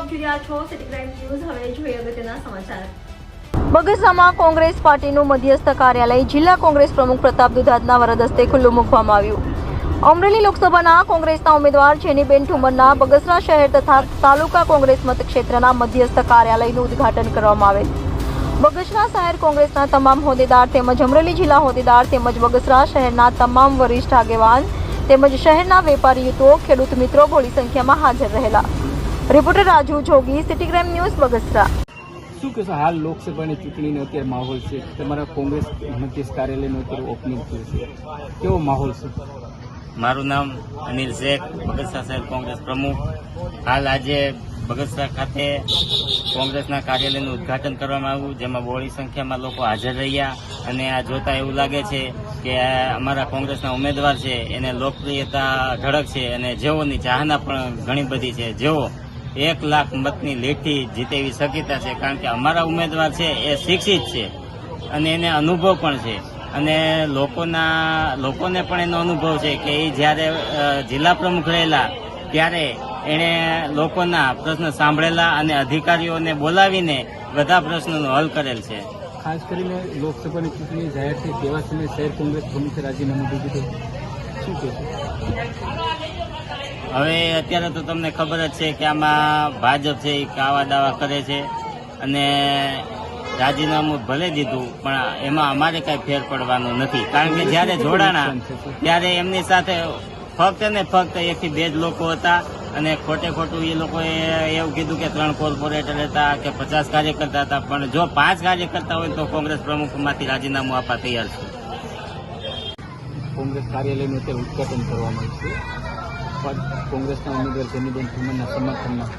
આપ જોઈ રહ્યા છો સિટી ક્રાઇમ ન્યૂઝ। હવે જોઈએ અગત્યના સમાચાર। બગસરામાં કોંગ્રેસ પાર્ટીનું મધ્યસ્થ કાર્યાલય જિલ્લા કોંગ્રેસ પ્રમુખ પ્રતાપ દુધાતના વરદ હસ્તે ખુલ્લું મૂકવામાં આવ્યું। અમરેલી લોકસભાના કોંગ્રેસના ઉમેદવાર જેનીબેન ઠુમરના બગસરા શહેર તથા તાલુકા કોંગ્રેસ મતક્ષેત્રના મધ્યસ્થ કાર્યાલયનું ઉદ્ઘાટન કરવામાં આવેલ। બગસરા શહેર કોંગ્રેસના તમામ હોદ્દેદાર તેમજ અમરેલી જિલ્લા હોદ્દેદાર તેમજ બગસરા શહેરના તમામ વરિષ્ઠ આગેવાન તેમજ શહેરના વેપારી યુતો ખેડૂત મિત્રો બહોળી સંખ્યામાં હાજર રહેલા। રિપોર્ટર રાજુ જોગી, સિટી ક્રાઇમ ન્યૂઝ, બગસરા। શું કહેશો, હાલ લોકસભાની ચૂંટણીનો અત્યારે માહોલ છે, તમારા કોંગ્રેસ મધ્યસ્થ કાર્યાલયનું અત્યારે ઓપનિંગ થયું છે, કેવો માહોલ છે? મારું નામ અનિલ શેખ, બગસરા શહેર કોંગ્રેસ પ્રમુખ। હાલ આજે બગસરા ખાતે કોંગ્રેસના કાર્યાલયનું ઉદ્ઘાટન કરવામાં આવ્યું, જેમાં બહોળી સંખ્યામાં લોકો હાજર રહ્યા અને આ જોતા એવું લાગે છે કે અમારા કોંગ્રેસના ઉમેદવાર છે એને લોકપ્રિયતા ઢળક છે અને જેઓની ચાહના પણ ઘણી બધી છે, જેઓ 1 લાખ મતની લીડથી જીતે એવી શક્યતા છે, કારણ કે અમારા ઉમેદવાર છે એ શિક્ષિત છે અને એને અનુભવ પણ છે અને લોકોને પણ એનો અનુભવ છે કે એ જ્યારે જિલ્લા પ્રમુખ રહેલા ત્યારે એણે લોકોના પ્રશ્ન સાંભળેલા અને અધિકારીઓને બોલાવીને બધા પ્રશ્નોનો હલ કરેલ છે। ખાસ કરીને લોકસભાની ચૂંટણી જાહેર થઈ તેવા સમયે શહેર કોંગ્રેસ પ્રમુખે રાજીનામું દીધું, શું કહેશો? હવે અત્યારે તો તમને ખબર જ છે કે આમાં ભાજપ છે એ કાવા દાવા કરે છે અને રાજીનામું ભલે દીધું પણ એમાં અમારે કઈ ફેર પડવાનો નથી, કારણ કે જ્યારે જોડાણા ત્યારે એમની સાથે ફક્ત ને ફક્ત 1 થી 2 જ લોકો હતા અને ખોટું એ લોકોએ એવું કીધું કે 3 કોર્પોરેટર હતા કે 50 કાર્યકર્તા હતા, પણ જો 5 કાર્યકર્તા હોય તો કોંગ્રેસ પ્રમુખમાંથી રાજીનામું આપવા તૈયાર છે। કોંગ્રેસ કાર્યાલયનું અત્યારે ઉદ્ઘાટન કરવામાં આવ્યું છે, કોંગ્રેસના ઉમેદવાર જેનીબેન ઠુમરના સમર્થનમાં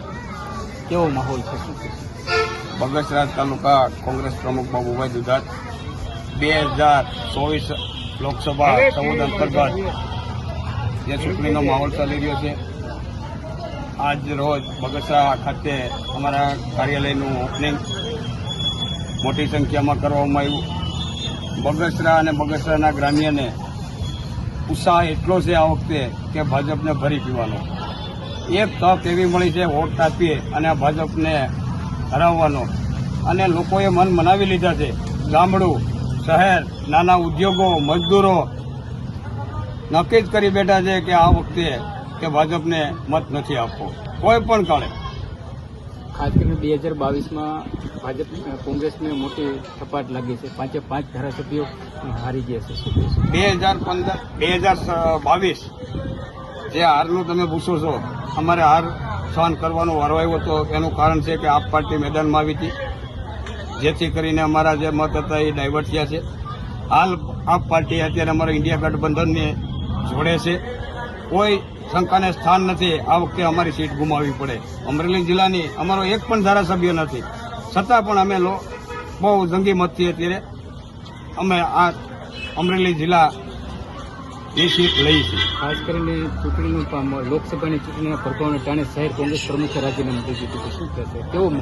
કેવો માહોલ છે, શું કહેશો? બગસરા તાલુકા કોંગ્રેસ પ્રમુખ બાબુભાઈ દુધાત 2024 લોકસભા સંસદ અંતર્ગત જે ચૂંટણીનો માહોલ ચાલી રહ્યો છે, આજ રોજ બગસરા ખાતે અમારા કાર્યાલયનું ઓપનિંગ મોટી સંખ્યામાં કરવામાં આવ્યું। બગસરા અને બગસરાના ગ્રામ્યને ઉત્સાહ એટલો છે આ વખતે કે ભાજપને ભરી પીવાનો। એક તક એવી મળી છે વોટ આપીએ અને ભાજપને હરાવવાનો, અને લોકોએ મન મનાવી લીધા છે। ગામડું, શહેર, નાના ઉદ્યોગો, મજદૂરો નક્કી જ કરી બેઠા છે કે આ વખતે કે ભાજપને મત નથી આપવો કોઈ પણ કાળે। ખાસ કરીને 2022માં ભાજપ કોંગ્રેસને મોટી થપાટ લાગી છે, 5 ધારાસભ્યો હારી ગયા છે, શું કહેશો? 2022 જે હારનું તમે પૂછો છો, અમારે હાર સહન કરવાનો વારો આવ્યો હતો, એનું કારણ છે કે આપ પાર્ટી મેદાનમાં આવી હતી, જેથી કરીને અમારા જે મત હતા એ ડાયવર્ટ થયા છે। હાલ આપ પાર્ટી અત્યારે અમારા ઇન્ડિયા ગઠબંધનને જોડે છે, કોઈ શંકાને સ્થાન નથી આ વખતે અમારી સીટ ગુમાવવી પડે। અમરેલી જિલ્લાની અમારો એક પણ ધારાસભ્ય નથી, છતાં પણ અમે બહુ જંગી મતથી અત્યારે અમે આ અમરેલી જિલ્લા એ સીટ લઈ છે। ખાસ કરીને ચૂંટણીનું લોકસભાની ચૂંટણીના પડકારોને કારણે શહેર કોંગ્રેસ પ્રમુખે રાજીનામું દઈ દીધું, તો શું કહેશે, કેવું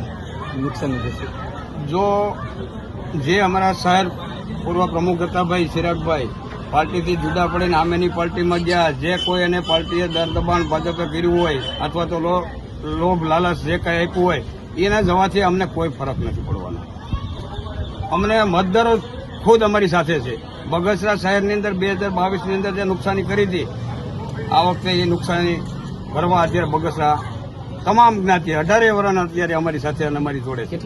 નુકસાન જશે? જો જે અમારા શહેર પૂર્વ પ્રમુખ હતા ભાઈ ચિરાગભાઈ પાર્ટીથી જુદા પડીને આમેની પાર્ટીમાં ગયા, જે કોઈ એને પાર્ટીએ દર દબાણ ભાજપે કર્યું હોય અથવા તો લોભ લાલચ જે કંઈ આપ્યું હોય એના જવાથી અમને કોઈ ફરક નથી પડવાનો। અમને મતદારો ખુદ અમારી સાથે છે। બગસરા શહેરની અંદર 2022ની અંદર જે નુકસાની કરી હતી આ વખતે એ નુકસાની ભરવા અત્યારે બગસરા તમામ જ્ઞાતિ 18 વર્ષના અત્યારે અમારી સાથે અને અમારી જોડે છે।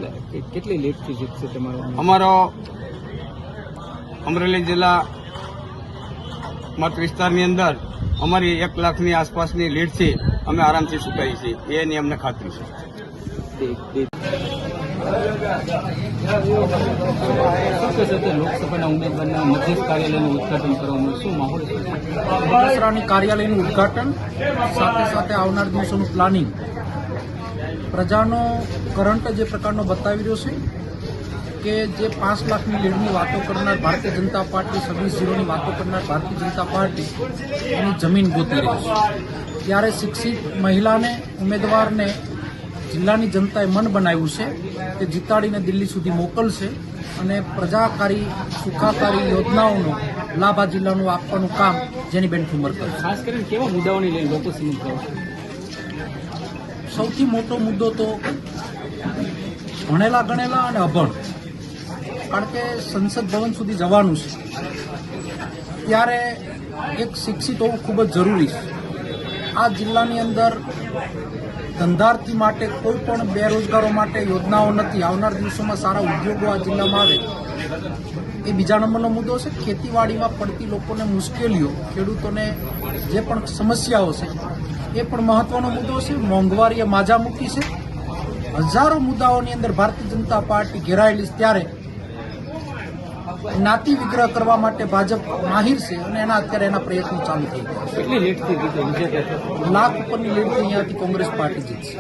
કેટલી લીડથી જીતશે તમારો? અમારો અમરેલી જિલ્લા મત વિસ્તારની અંદર અમારી 1 લાખની આસપાસની લીડથી અમે આરામથી ચૂકાઈ છીએ, એની અમને ખાતરી છે। લોકસભાના ઉમેદવારના મધ્યસ્થ કાર્યાલયનું ઉદ્ઘાટન કરવામાં, શું માહોલ છે? બગસરાની કાર્યાલયનું ઉદ્ઘાટન સાથે સાથે આવનાર દિવસોનું પ્લાનિંગ પ્રજાનો કરંટ જે પ્રકારનો બતાવી રહ્યો છે કે જે 5 લાખની લીડની વાતો કરનાર ભારતીય જનતા પાર્ટી, 26-0ની વાતો કરનાર ભારતીય જનતા પાર્ટી એની જમીન ગોતી રહી છે, ત્યારે શિક્ષિત મહિલાને, ઉમેદવારને જિલ્લાની જનતાએ મન બનાવ્યું છે કે જીતાડીને દિલ્હી સુધી મોકલશે અને પ્રજાકારી સુખાકારી યોજનાઓનો લાભ આ જિલ્લાનું આપવાનું કામ જેનીબેન ઠુમર કરશે। ખાસ કરીને કેવા મુદ્દાઓને લઈને લોકો સમજાવશે? સૌથી મોટો મુદ્દો તો ભણેલા ગણેલા અને અભણ, કારણ કે સંસદ ભવન સુધી જવાનું છે ત્યારે એક શિક્ષિત હોવું ખૂબ જ જરૂરી છે. આ જિલ્લાની અંદર ધંધાર્થી માટે કોઈ પણ બેરોજગારો માટે યોજનાઓ નથી. આવનાર દિવસોમાં સારા ઉદ્યોગો આ જિલ્લામાં આવે એ બીજા નંબરનો મુદ્દો છે. ખેતીવાડીમાં પડતી લોકોને મુશ્કેલીઓ, ખેડૂતોને જે પણ સમસ્યાઓ છે એ પણ મહત્વનો મુદ્દો છે. મોંઘવારીએ માજા મૂકી છે. હજારો મુદ્દાઓની અંદર ભારતીય જનતા પાર્ટી ઘેરાયેલી છે, ત્યારે જ્ઞાતિ વિગ્રહ કરવા માટે ભાજપ માહિર છે અને અત્યારે એના પ્રયત્નો ચાલુ થઈ ગયા છે. કેટલી લીડથી જીતે? લાખ ઉપરની લીડથી અહીંયાથી કોંગ્રેસ પાર્ટી જીતશે.